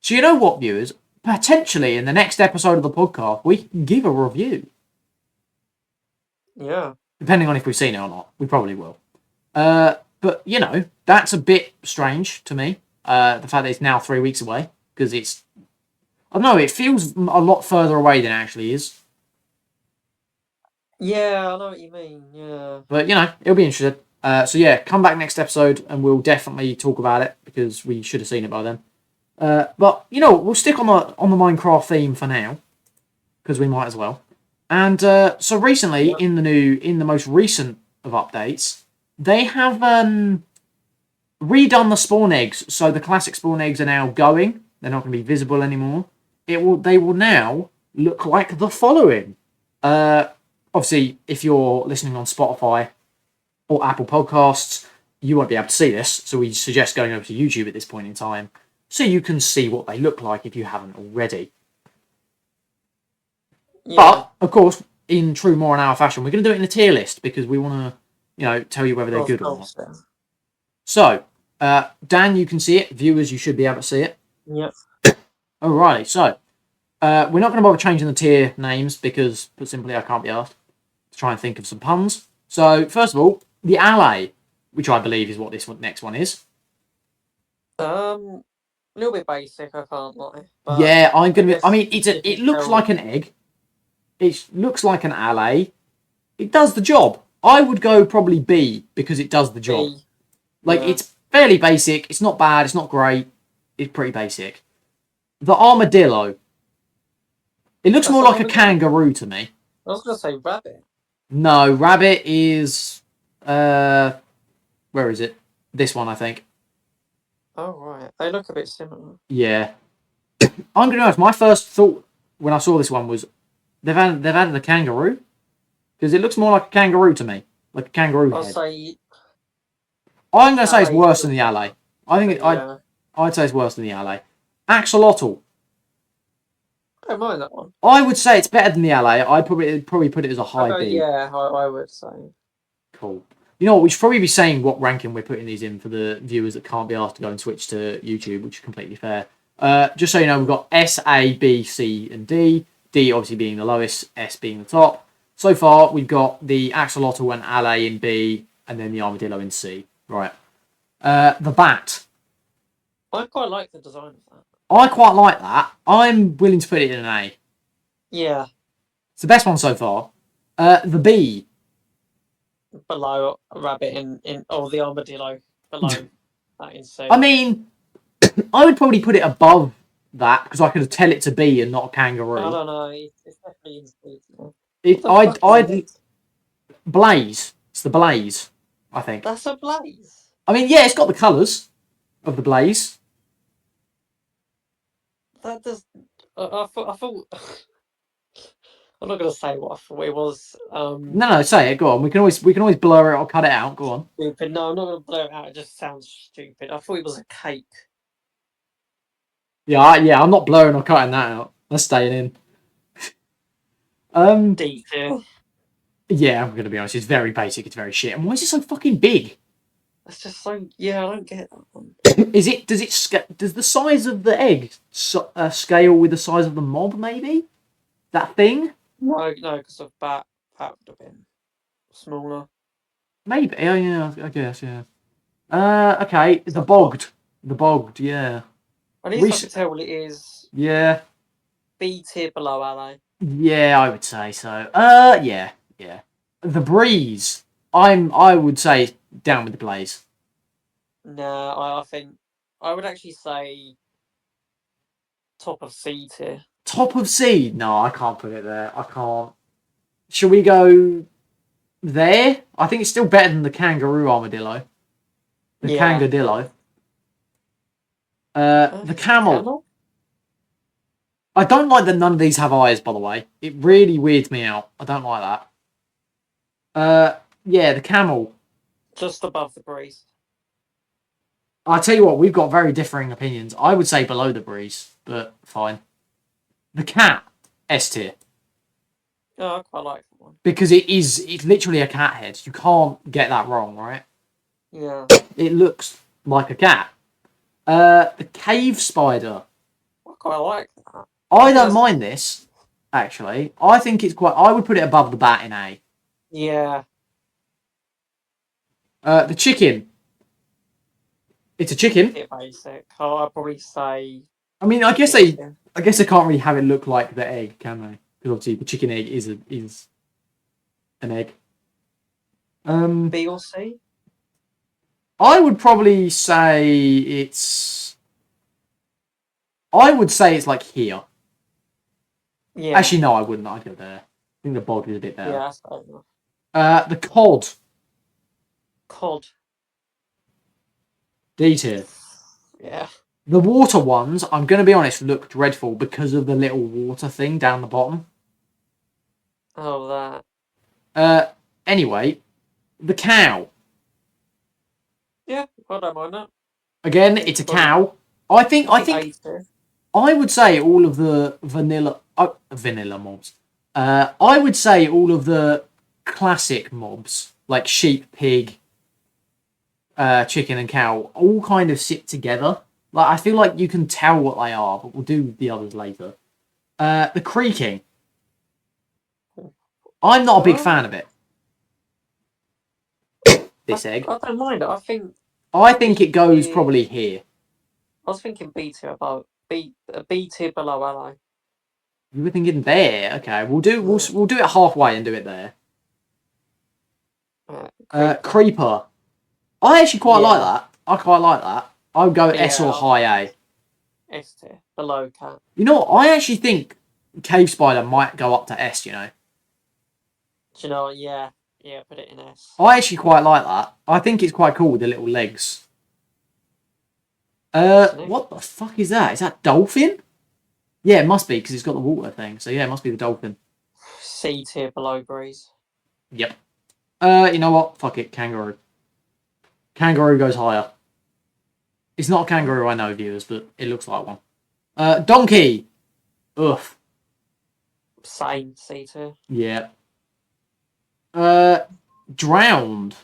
you know what, viewers? Potentially in the next episode of the podcast, we can give a review. Yeah. Depending on if we've seen it or not. We probably will. But, you know, that's a bit strange to me. The fact that it's now 3 weeks away. Because it's... I don't know, it feels a lot further away than it actually is. Yeah, I know what you mean, yeah. But, you know, it'll be interesting. So, yeah, come back next episode and we'll definitely talk about it. Because we should have seen it by then. But, you know, we'll stick on the Minecraft theme for now. Because we might as well. And so recently, in the most recent of updates, they have redone the spawn eggs. So the classic spawn eggs are now going. They're not going to be visible anymore. They will now look like the following. Obviously, if you're listening on Spotify or Apple Podcasts, you won't be able to see this. So we suggest going over to YouTube at this point in time so you can see what they look like if you haven't already. Yeah. But, of course, in true More an Hour fashion, we're going to do it in a tier list because we want to, you know, tell you whether they're good or not. So, Dan, you can see it. Viewers, you should be able to see it. Yep. Alrighty, so we're not going to bother changing the tier names because, put simply, I can't be asked to try and think of some puns. So, first of all, the Alley, which I believe is what this next one is. A little bit basic, I can't lie. But yeah, I'm going to. I mean, it looks like an egg. It looks like an alley. It does the job. I would go probably B because it does the job. B. Like, it's fairly basic. It's not bad. It's not great. It's pretty basic. The armadillo. It looks more like a kangaroo to me. I was going to say rabbit. No, rabbit is... where is it? This one, I think. Oh, right. They look a bit similar. Yeah. I'm going to be honest. My first thought when I saw this one was they've added a kangaroo. Because it looks more like a kangaroo to me. Like a kangaroo head. I'm going to say it's worse than the alley. I think I'd say it's worse than the alley. Axolotl. I don't mind that one. I would say it's better than the alley. I'd probably put it as a high B. Yeah, I would say. Cool. You know what? We should probably be saying what ranking we're putting these in for the viewers that can't be asked to go and switch to YouTube, which is completely fair. Just so you know, we've got S, A, B, C, and D. D obviously being the lowest, S being the top. So far, we've got the axolotl and alley in B, and then the armadillo in C. Right. The bat. I quite like the design of that. I quite like that. I'm willing to put it in an A. Yeah. It's the best one so far. The bee. Below a rabbit or the armadillo below that in C. I mean, I would probably put it above that because I could tell it to be and not a kangaroo. I don't know. It's definitely in C. I'd Blaze. It's the Blaze, I think. That's a blaze. I mean, yeah, it's got the colours of the Blaze. That does. I thought. I'm not gonna say what I thought it was. No, say it. Go on. We can always blur it or cut it out. Go on. Stupid. No, I'm not gonna blur it out. It just sounds stupid. I thought it was a cake. Yeah, I'm not blurring or cutting that out. That's staying in. D tier. Yeah, I'm gonna be honest. It's very basic. It's very shit. And why is it so fucking big? That's just so. Yeah, I don't get that one. Does the size of the egg scale with the size of the mob? Maybe that thing. No, because of bat would have been smaller. Maybe. Yeah, I guess. Yeah. Okay. The So, bogged. The bogged. Yeah. at least I Rec- could tell what it is. yeah. B tier below LA. Yeah, I would say so. Yeah. Yeah. The breeze. I would say down with the blaze. No, I think I would actually say top of C tier. Top of C. No, I can't put it there. I can't. Shall we go there? I think it's still better than the kangaroo armadillo. The Yeah. kangadillo. The camel. Camel? I don't like that none of these have eyes, by the way. It really weirds me out. I don't like that. Yeah, the camel. Just above the breeze. I tell you what, we've got very differing opinions. I would say below the breeze, but fine. The cat, S tier. Oh, I quite like that one. Because it's literally a cat head. You can't get that wrong, right? Yeah. It looks like a cat. The cave spider. I quite like that. I don't mind this, actually. I think it's quite... I would put it above the bat in A. Yeah. The chicken. It's a chicken. Bit basic. Oh, I'd probably say. I mean, I guess C they tier. can't really have it look like the egg, can they? Because obviously the chicken egg is an egg. B or C? I would probably say it's. I would say it's like here. Yeah. Actually, no, I wouldn't. I'd go there. I think the bog is a bit better. Yeah, that's fair enough. The cod. Cod. D tier. Yeah. The water ones, I'm going to be honest, look dreadful because of the little water thing down the bottom. Oh, that. Anyway, the cow. Yeah, I don't mind that. Again, it's a cow. I think A tier. I would say all of the vanilla mobs. I would say all of the classic mobs like sheep, pig, chicken, and cow all kind of sit together. Like I feel like you can tell what they are, but we'll do the others later. The creaking. I'm not a big fan of it. This egg. I don't mind it. I think it goes probably here. I was thinking B tier above B tier below LA. You were thinking there. Okay, we'll do it halfway and do it there. Creeper. I actually quite like that. I quite like that. I would go S or high A. S tier below cat. You know what? I actually think cave spider might go up to S. You know. Do you know what? Yeah, put it in S. I actually quite like that. I think it's quite cool with the little legs. What the fuck is that? Is that dolphin? Yeah, it must be because it's got the water thing. So yeah, it must be the dolphin. C tier below breeze. Yep. You know what? Fuck it, kangaroo. Kangaroo goes higher. It's not a kangaroo, I know, viewers, but it looks like one. Donkey. Ugh. Same C tier. Yeah. Drowned.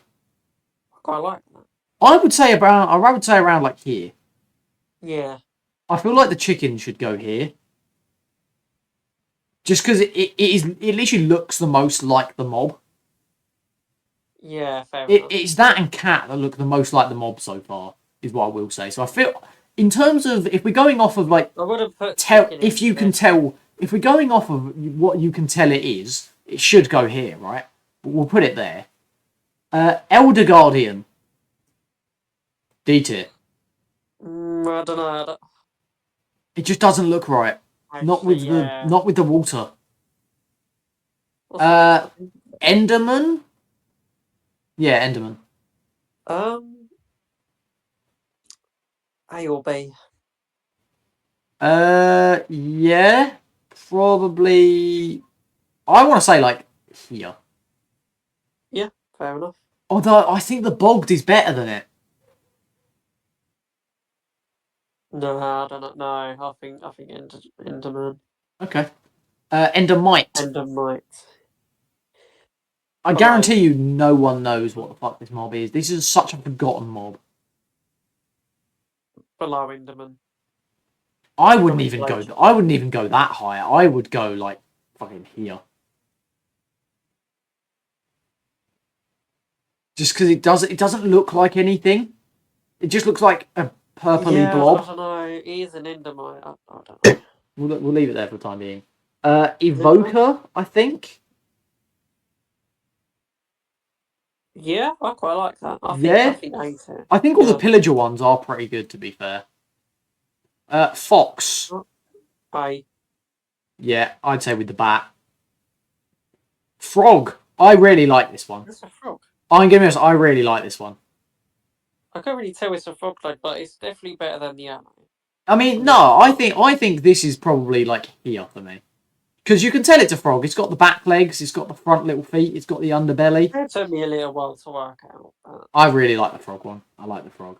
I quite like that. I would say around like here. Yeah. I feel like the chicken should go here. Just because it literally looks the most like the mob. Yeah, fair enough. It's that and cat that look the most like the mob so far, is what I will say. So I feel, in terms of, if we're going off of like, I would have put if you can tell, if we're going off of what you can tell it is, it should go here, right? But we'll put it there. Elder Guardian. D tier. I don't know. It just doesn't look right. Actually, Not with the water. What's the Enderman. Yeah, Enderman. A or B? Yeah, probably. I want to say like here. Yeah, fair enough. Although I think the bogged is better than it. No, I don't know. I think Enderman. Okay. Endermite. Endermite. I guarantee you, no one knows what the fuck this mob is. This is such a forgotten mob. Below Enderman. I wouldn't even go that high. I would go like fucking here. just because it doesn't look like anything. It just looks like a purpley Yeah, I blob. don't know. He is an Endermite. I don't know. We'll leave it there for the time being. Endermite? Evoker, I think. Yeah, I quite like that. I Yeah, think I hate it. I think all the Yeah. pillager ones are pretty good, to be fair. Fox. I Yeah, I'd say with the bat. Frog. I really like this one. It's a frog. I'm gonna be honest, I really like this one. I can't really tell it's a frog like, but it's definitely better than the other. I mean, no, I think this is probably like here for me. Because you can tell it's a frog. It's got the back legs, it's got the front little feet, it's got the underbelly. It took me a little while to work out. But... I really like the frog one. I like the frog.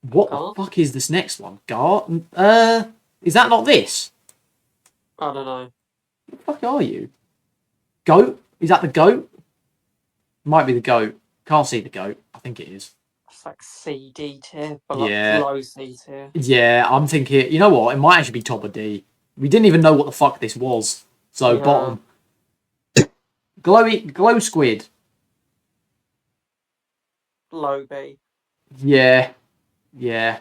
What the fuck is this next one? Is that not this? I don't know. What the fuck are you? Goat? Is that the goat? Might be the goat. Can't see the goat. I think it is. It's like C, D tier, but Yeah. like low C tier. Yeah, I'm thinking, you know what? It might actually be top of D. We didn't even know what the fuck this was. So, Yeah. bottom. Glow squid. Low B. Yeah. Yeah.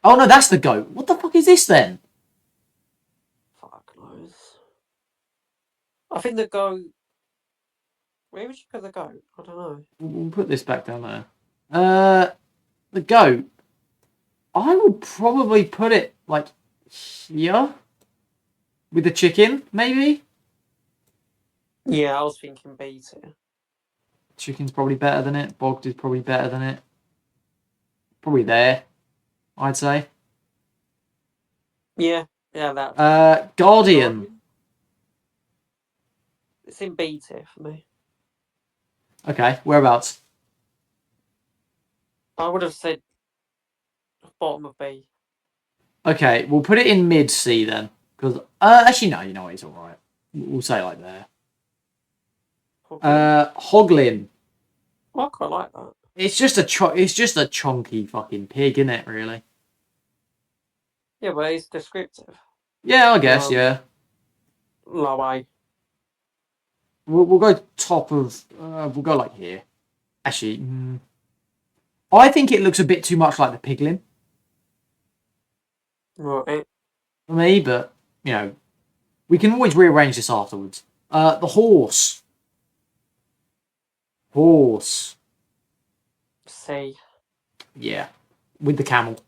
Oh no, that's the goat. What the fuck is this then? Fuck knows. I think the goat. Where would you put the goat? I don't know. We'll put this back down there. The goat. I would probably put it like here with the chicken, maybe. Yeah, I was thinking B tier. Chicken's probably better than it. Bogged is probably better than it. Probably there, I'd say. Yeah, that. Guardian. It's in B tier for me. Okay, whereabouts? I would have said bottom of B. Okay, we'll put it in mid C then. Because actually no, you know what, it's alright. We'll say like there. Hoglin. I quite like that. It's just a chunky fucking pig, isn't it? Really? Yeah, but it's descriptive. Yeah, I guess. Yeah. Low A. We'll go top of. We'll go like here. Actually, I think it looks a bit too much like the piglin Right. for me, but you know, we can always rearrange this afterwards. The horse. Horse. C. Yeah, with the camel.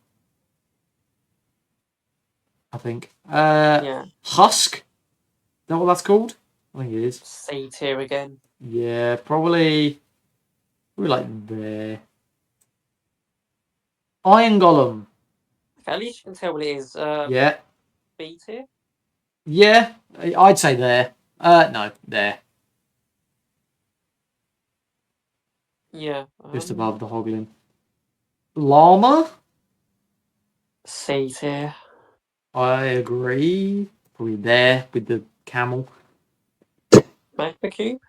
I think. Yeah. Husk. Is that what that's called? I think it is. C tier again. Yeah, probably. We're like there. Iron Golem. Okay, at least you can tell what it is. Yeah. B tier? Yeah, I'd say there. No, there. Yeah. Just above the Hoglin. Llama? C tier. I agree. Probably there with the camel. Magma Cube?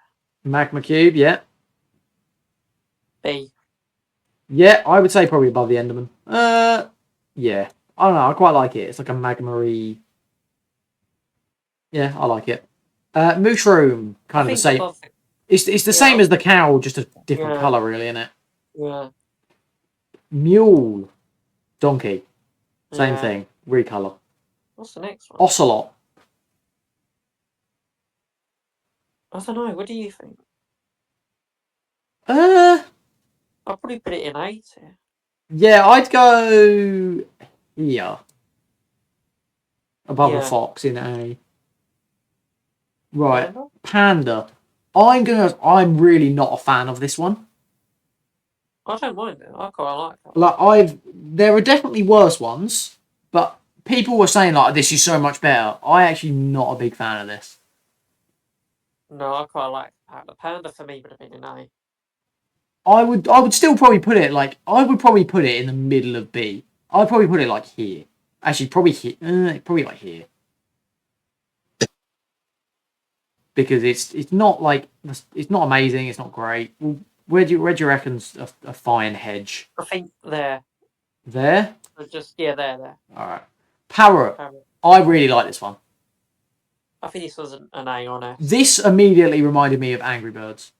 Magma Cube, yeah. B. Yeah, I would say probably above the Enderman. Yeah. I don't know, I quite like it. It's like a magma-y... Yeah, I like it. Mushroom, kind of the same. It's the same as the cow, just a different colour, really, isn't it? Yeah. Mule. Donkey. Same thing. Recolour. What's the next one? Ocelot. I don't know. What do you think? I'll probably put it in A tier. Yeah, I'd go here. Above a fox in A. Right. Panda. I'm really not a fan of this one. I don't mind it. I quite like that. Like there are definitely worse ones, but people were saying like this is so much better. I actually not a big fan of this. No, I quite like the panda. For me would have been an A. I would still probably put it like I would probably put it in the middle of B. I'd probably put it like here. Actually, probably here. Probably like here. Because it's not like it's not amazing. It's not great. Well, where do you reckon's a fine hedge? I think there. There. Just there. All right. Parrot. I really like this one. I think this was an A on it. This immediately reminded me of Angry Birds.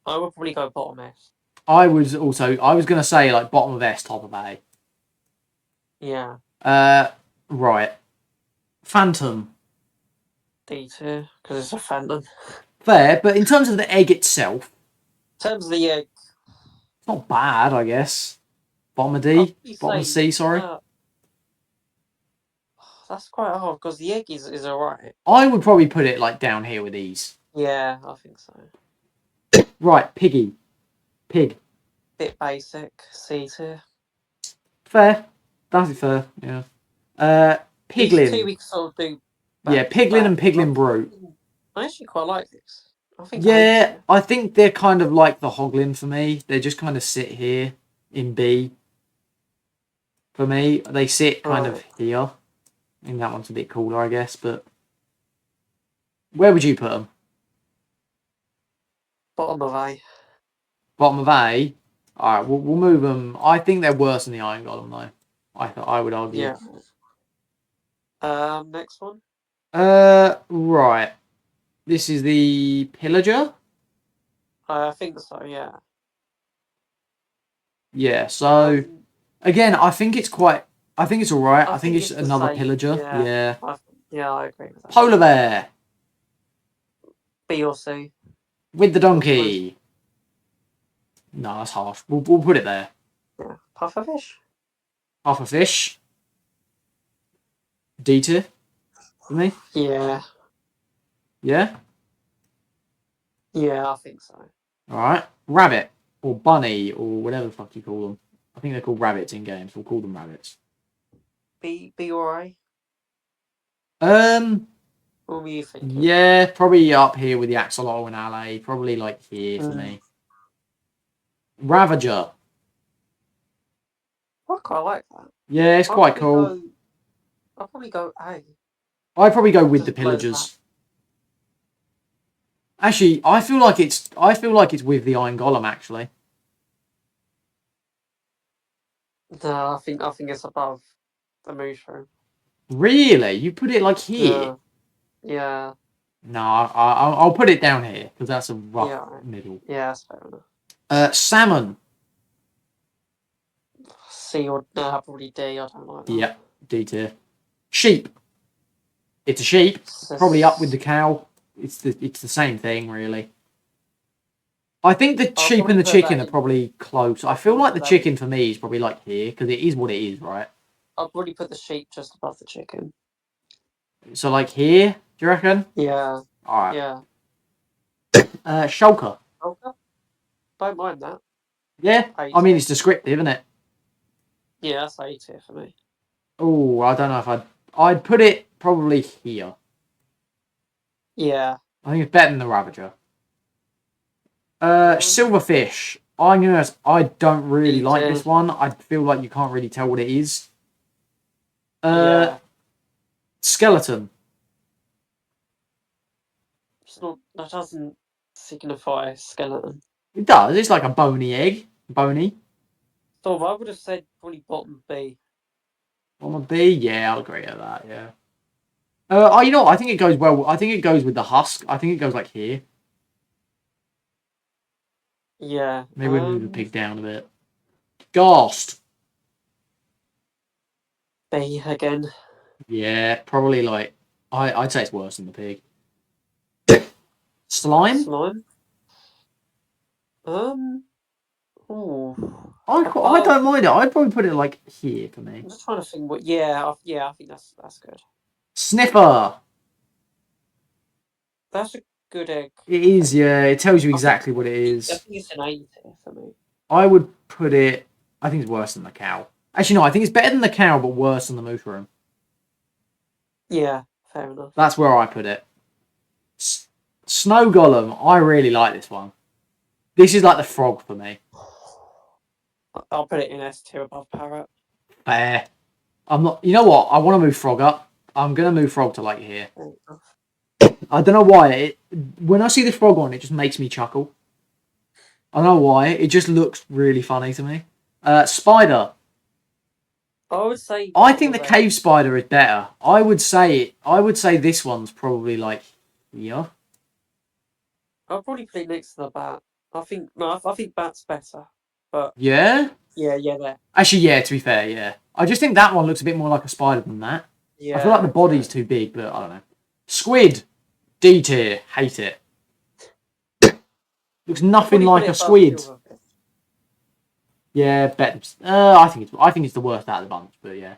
I would probably go bottom S. I was going to say like bottom of S, top of A. Yeah. Right. Phantom. D tier because it's a Phantom. Fair, but in terms of the egg itself, In terms of the egg, it's not bad, I guess. Bottom of I'd D? probably Bottom of say C, sorry. that's quite hard because the egg is alright. I would probably put it like down here with these. Yeah, I think so. Right, Piggy. Pig. Bit basic, C tier. Fair. That's fair, yeah. These two Piglin. we can sort of do. Yeah, Back to Piglin back. and Piglin Brute. I actually quite like this. I think A Yeah, tier. I think they're kind of like the Hoglin for me. They just kind of sit here in B. For me, they sit kind of Right. here. I think that one's a bit cooler, I guess, but... Where would you put them? Bottom of A. Bottom of A? Alright, we'll move them. I think they're worse than the Iron Golem, though. I would argue. Yeah. Next one. Right. This is the Pillager? I think so. Yeah. Yeah, so... Again, I think it's quite... I think it's alright. I think it's the another same, Pillager. Yeah. Yeah. I agree with that. Polar Bear! B or C. With the donkey! No, that's harsh. We'll put it there. Yeah. Pufferfish. Half a fish. D tier for me. Yeah. Yeah? Yeah, I think so. Alright. Rabbit. Or bunny. Or whatever the fuck you call them. I think they're called rabbits in games. We'll call them rabbits. B or A. What were you thinking? Yeah, probably up here with the Axolotl and Alley. Probably like here for me. Ravager. I quite like that. Yeah, it's quite cool. I'll probably go A. I'd probably go with the Just blow Pillagers. Actually, I feel like it's with the Iron Golem. Actually, No, I think it's above the Mushroom. really, you put it like here? Yeah. No, I'll put it down here because that's a rough middle. Yeah, that's fair enough. Salmon. C or no, probably D. I don't like that. Yep, D tier. Sheep. It's a sheep. Probably up with the cow. It's the same thing, really. I think the sheep and the chicken are probably close. I feel like the chicken for me is probably like here because it is what it is, right? I'll probably put the sheep just above the chicken. So like here, do you reckon? Yeah. All right. Yeah. Shulker. Shulker? Don't mind that. Yeah. I mean, it's descriptive, isn't it? Yeah, that's A tier for me. Oh, I don't know if I'd put it probably here. Yeah. I think it's better than the Ravager. Silverfish. I don't really like this one. I feel like you can't really tell what it is. Skeleton. That doesn't signify skeleton. It does. It's like a bony egg. Bony. So I would have said probably bottom B. Bottom B? Yeah, I'll agree with that, yeah. You know what? I think it goes well. I think it goes with the husk. I think it goes like here. Yeah. Maybe we move the pig down a bit. Ghast. B again. Yeah, probably like... I'd say it's worse than the pig. Slime? Ooh. I don't mind it. I'd probably put it like here for me. I'm just trying to think what. Yeah, I think that's good. Sniffer. That's a good egg. It is, yeah. It tells you exactly what it is. I think it's an A tier for me. I would put it... I think it's worse than the cow. Actually, no, I think it's better than the cow, but worse than the mushroom. Yeah, fair enough. That's where I put it. Snow Golem. I really like this one. This is like the frog for me. I'll put it in S tier above Parrot. Fair. I'm not... You know what? I want to move frog up. I'm going to move frog to like here. I don't know why. When I see the frog on, it just makes me chuckle. I don't know why. It just looks really funny to me. Spider. I would say... I think the cave spider is better. I would say this one's probably like here. I'll probably put it next to the bat. I think no, I think Bat's better. But Yeah? yeah, there. Actually, yeah, to be fair, yeah. I just think that one looks a bit more like a spider than that. I feel like the Yeah, body's too big, but I don't know. Squid. D tier. Hate it. Looks I'll nothing probably put like a it above squid. Silverfish. Yeah, bet. I think it's the worst out of the bunch, but yeah.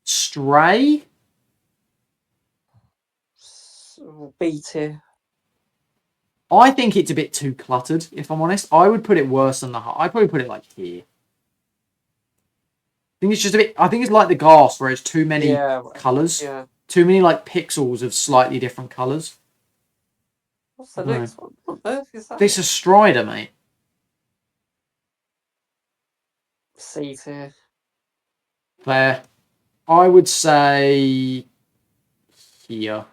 Stray. B tier. I think it's a bit too cluttered. If I'm honest, I would put it worse than the. I'd probably put it like here. I think it's just a bit. I think it's like the glass, where it's too many Yeah, colors, yeah. too many like pixels of slightly different colors. What's I the don't know. next one? What on earth is that? This is Strider, mate. C tier. Fair. I would say here.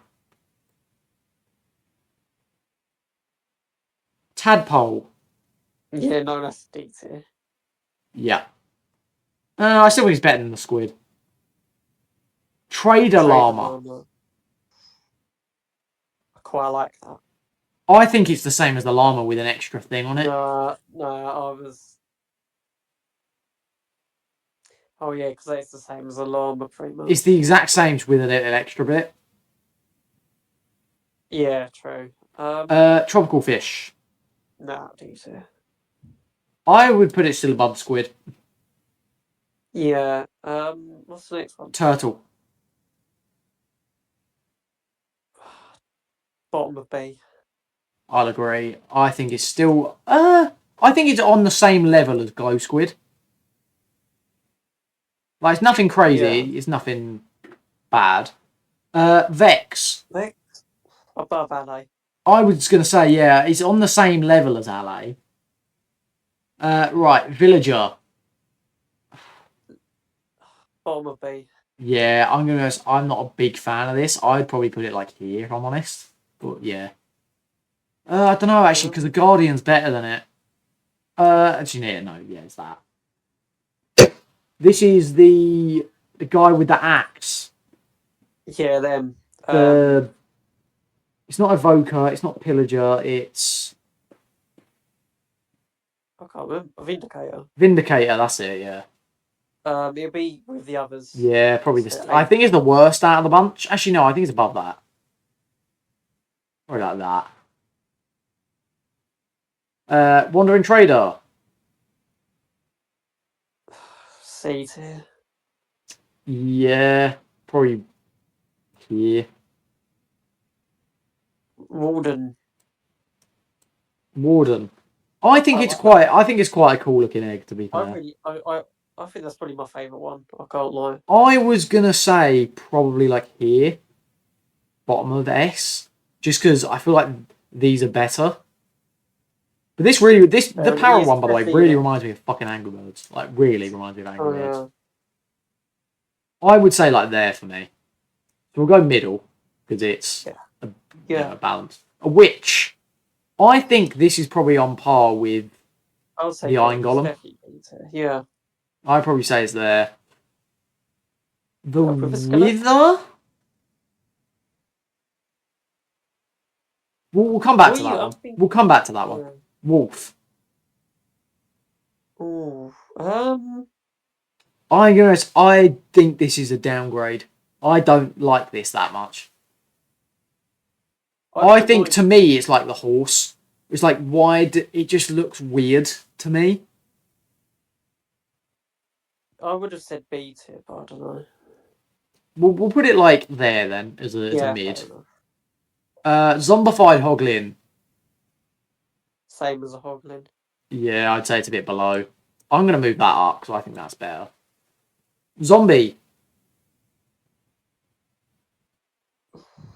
Tadpole. Yeah, no, that's D tier. Yeah. I still think it's better than the squid. Trader llama. I quite like that. I think it's the same as the llama with an extra thing on it. No, I was. Oh yeah, because it's the same as a llama, pretty much. It's the exact same with an extra bit. Yeah, true. Tropical fish. No, D tier. I would put it still above squid. Yeah. What's the next one? Turtle. Bottom of B. I'll agree. I think it's still. I think it's on the same level as glow squid. Like it's nothing crazy. Yeah. It's nothing bad. Vex. Next, above Ally. I was going to say, yeah, it's on the same level as Ally. Right, Villager. Bottom of B. Yeah, I'm not a big fan of this. I'd probably put it like here, if I'm honest. But yeah. I don't know, actually, because the Guardian's better than it. Actually, no, yeah, it's that. This is the guy with the axe. Yeah, them. It's not Evoker, it's not Pillager, it's I can't remember. Vindicator. Vindicator, that's it, yeah. It'll be with the others. Yeah, probably So, I think it's the worst out of the bunch. Actually, no, I think it's above that. Or like that. Wandering Trader. C tier. Yeah, probably here. Warden. I think it's quite a cool looking egg, to be fair. I think that's probably my favourite one. I can't lie. I was gonna say probably like here, bottom of S, just because I feel like these are better. But the Parrot one, by the way, really reminds me of fucking Angry Birds. Like, really reminds me of Angry Birds. Yeah. I would say like there for me. So we'll go middle because it's a balance. A witch. I think this is probably on par with I would say the Iron Golem. Yeah. I'd probably say it's there. The Wither? We'll come back to that one. We'll come back to that one. Wolf. Ooh. I think this is a downgrade. I don't like this that much. I think to me it's like the horse. It's like wide. It just looks weird to me. I would have said B tier, but I don't know. We'll put it like there then as a mid. Zombified Hoglin. Same as a Hoglin. Yeah, I'd say it's a bit below. I'm going to move that up because I think that's better. Zombie.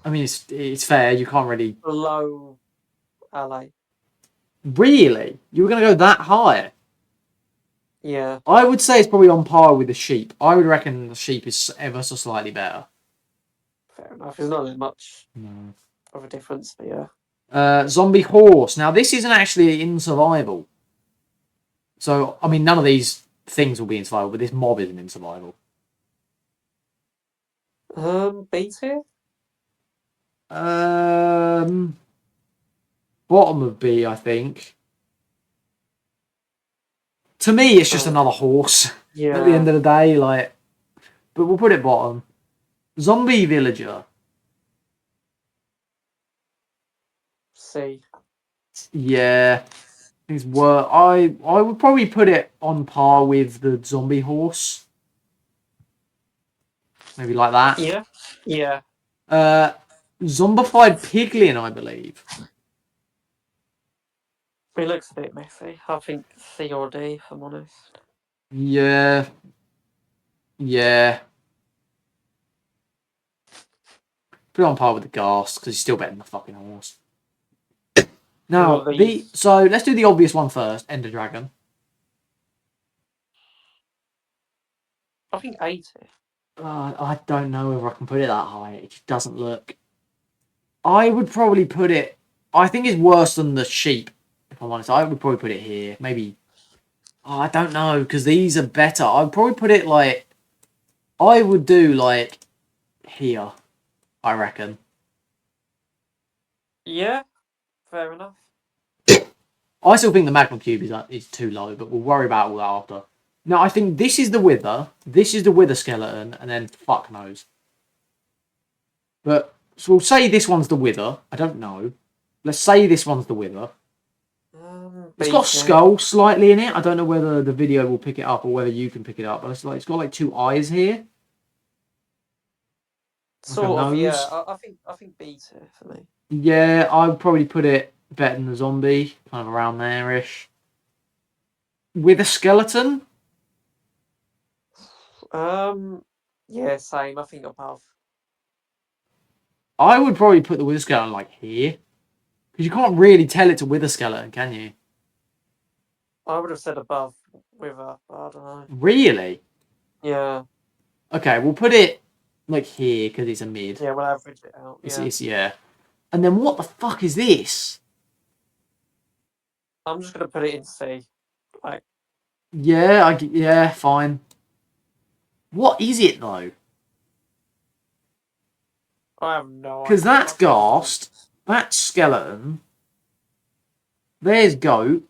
I mean, it's fair. You can't really... Below Ally. Really? You were going to go that high? Yeah. I would say it's probably on par with the sheep. I would reckon the sheep is ever so slightly better. Fair enough. There's not as much of a difference, but yeah. Zombie horse. Now, this isn't actually in survival. So, I mean, none of these things will be in survival, but this mob isn't in survival. B tier? Bottom of B, I think. To me, it's just another horse. Yeah. At the end of the day, like, but we'll put it bottom. Zombie villager. C. Yeah, it's I would probably put it on par with the zombie horse. Maybe like that. Yeah. Yeah. Zombified piglin, I believe. It looks a bit messy. I think C or D, if I'm honest. Yeah. Yeah. Put it on par with the ghast because he's still better than the fucking horse. Now, so let's do the obvious one first. Ender Dragon. I think 80. I don't know whether I can put it that high. It just doesn't look. I would probably put it. I think it's worse than the sheep. If I'm honest, I would probably put it here. Maybe. Oh, I don't know because these are better. I'd probably put it like. I would do like here. I reckon. Yeah. Fair enough. I still think the Magma Cube is too low, but we'll worry about all that after. Now, I think this is the Wither. This is the Wither skeleton, and then fuck knows. But so we'll say this one's the Wither. I don't know. Let's say this one's the Wither. It's got a skull slightly in it. I don't know whether the video will pick it up or whether you can pick it up. But it's got like two eyes here. Sort of, yeah. I think B tier for me. Yeah, I would probably put it better than the zombie, kind of around there-ish. With a skeleton? Yeah, same. I think above. I would probably put the Wither skeleton like here. Because you can't really tell it's a Wither skeleton, can you? I would have said above Wither, but I don't know. Really? Yeah. Okay, we'll put it like here because it's a mid. Yeah, we'll average it out. Yeah. Yeah. And then what the fuck is this? I'm just gonna put it in C. Like. Yeah, fine. What is it though? I have no idea. Because that's ghast, that's skeleton. There's goat.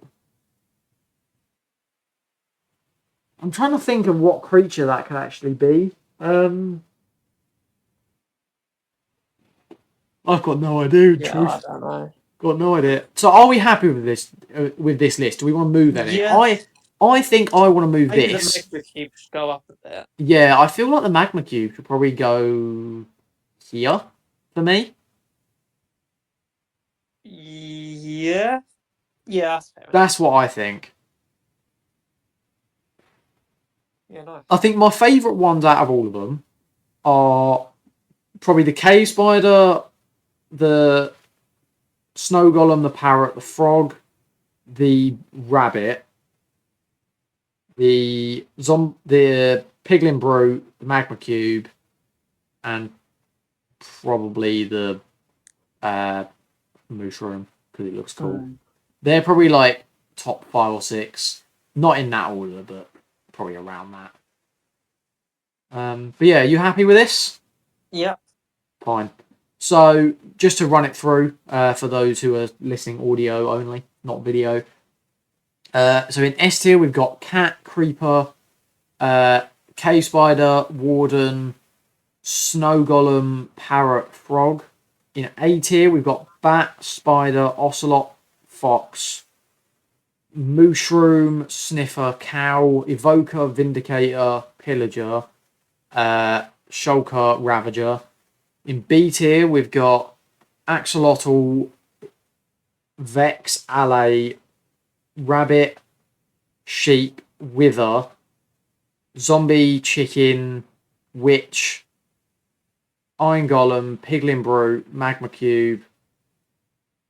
I'm trying to think of what creature that could actually be. I've got no idea. Yeah, truth. I don't know. Got no idea. So, are we happy with this list? Do we want to move any? Yeah. I think I want to move Maybe this. the Magma Cube should go up a bit. Yeah, I feel like the Magma Cube should probably go here for me. Yeah. Yeah, that's fair. That's what I think. Yeah, nice. I think my favourite ones out of all of them are probably the cave spider, the snow golem, the parrot, the frog, the rabbit, the piglin brute, the magma cube, and probably the mushroom because it looks cool. They're probably like top 5 or 6, not in that order, but probably around that. But yeah, you happy with this? Yeah. Fine. So just to run it through for those who are listening audio only, not video. So in S tier we've got cat, creeper, cave spider, warden, snow golem, parrot, frog. In A tier we've got bat, spider, ocelot, fox, mushroom, sniffer, cow, evoker, vindicator, pillager, shulker, ravager. In B tier we've got axolotl, vex, allay, rabbit, sheep, wither, zombie, chicken, witch, iron golem, piglin brute, magma cube,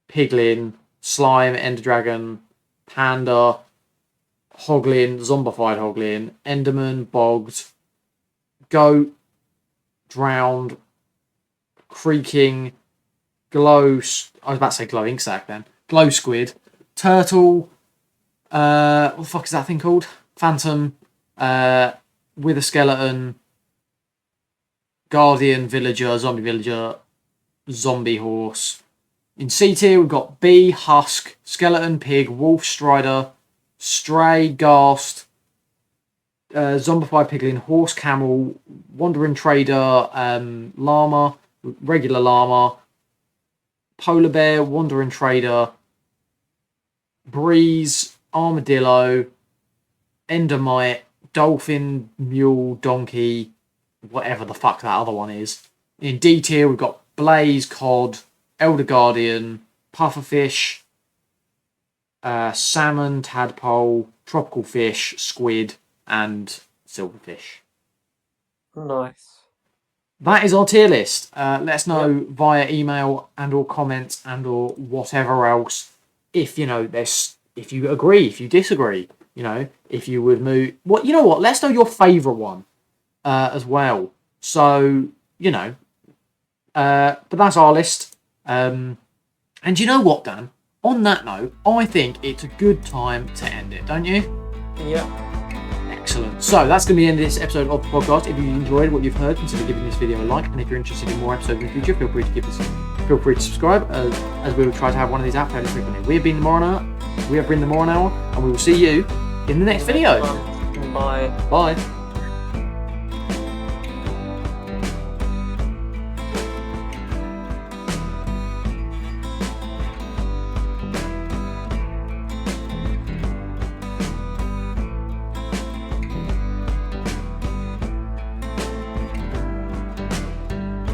piglin, slime, ender dragon, panda, hoglin, zombified hoglin, enderman, bogged, goat, drowned, creaking, I was about to say glow ink sac then, glow squid, turtle, what the fuck is that thing called? Phantom, wither skeleton, guardian, villager, zombie horse. In C tier we've got bee, husk, skeleton, pig, wolf, strider, Stray, Ghast, Zombified Piglin, Horse Camel, Wandering Trader, Llama, regular Llama, Polar Bear, Wandering Trader, Breeze, Armadillo, Endermite, Dolphin, Mule, Donkey, whatever the fuck that other one is. In D tier, we've got Blaze, Cod, Elder Guardian, Pufferfish, Salmon, Tadpole, Tropical Fish, Squid, and Silverfish. Nice. That is our tier list. Let us know via email and or comments and or whatever else. If if you agree, if you disagree, if you would move. What Let us know your favourite one as well. So but that's our list. And you know what, Dan? On that note, I think it's a good time to end it, don't you? Yeah. Excellent. So that's going to be the end of this episode of the podcast. If you enjoyed what you've heard, consider giving this video a like. And if you're interested in more episodes in the future, feel free to subscribe, as we will try to have one of these out fairly frequently. We have been the Moron Hour, and we will see you in the next video. Bye. Bye.